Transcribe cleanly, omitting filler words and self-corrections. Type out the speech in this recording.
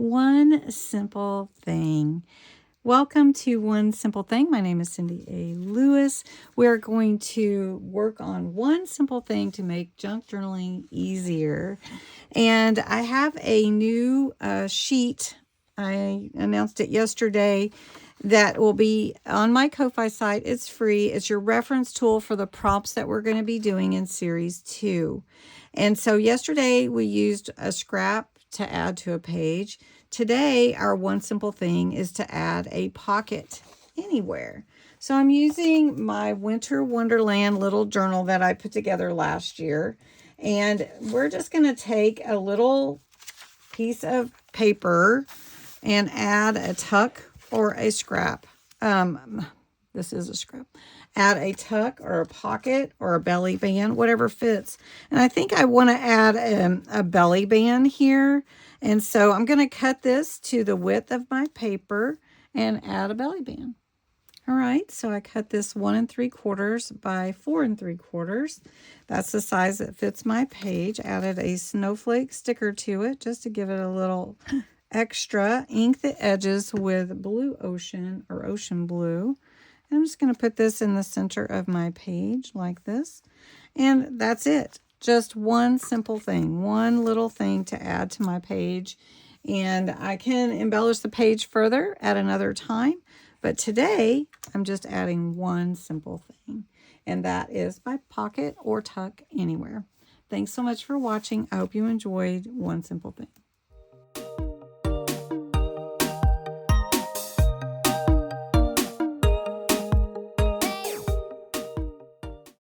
One simple thing. Welcome to One Simple Thing. My name is Cindy A. Lewis. We're going to work on one simple thing to make junk journaling easier. And I have a new sheet. I announced it yesterday that will be on my Ko-Fi site. It's free. It's your reference tool for the prompts that we're going to be doing in Series 2. And so yesterday we used a scrap to add to a page. Today, our one simple thing is to add a pocket anywhere. So I'm using my Winter Wonderland little journal that I put together last year. And we're just going to take a little piece of paper and add a tuck or a scrap. This is a scrap. Add a tuck or a pocket or a belly band, whatever fits. And I think I want to add a belly band here. And so I'm going to cut this to the width of my paper and add a belly band. All right, so I cut this 1 3/4 by 4 3/4. That's the size that fits my page. Added a snowflake sticker to it just to give it a little extra. Ink the edges with blue ocean or ocean blue. I'm just going to put this in the center of my page like this. And that's it. Just one simple thing, one little thing to add to my page. And I can embellish the page further at another time. But today, I'm just adding one simple thing. And that is my pocket or tuck anywhere. Thanks so much for watching. I hope you enjoyed One Simple Thing.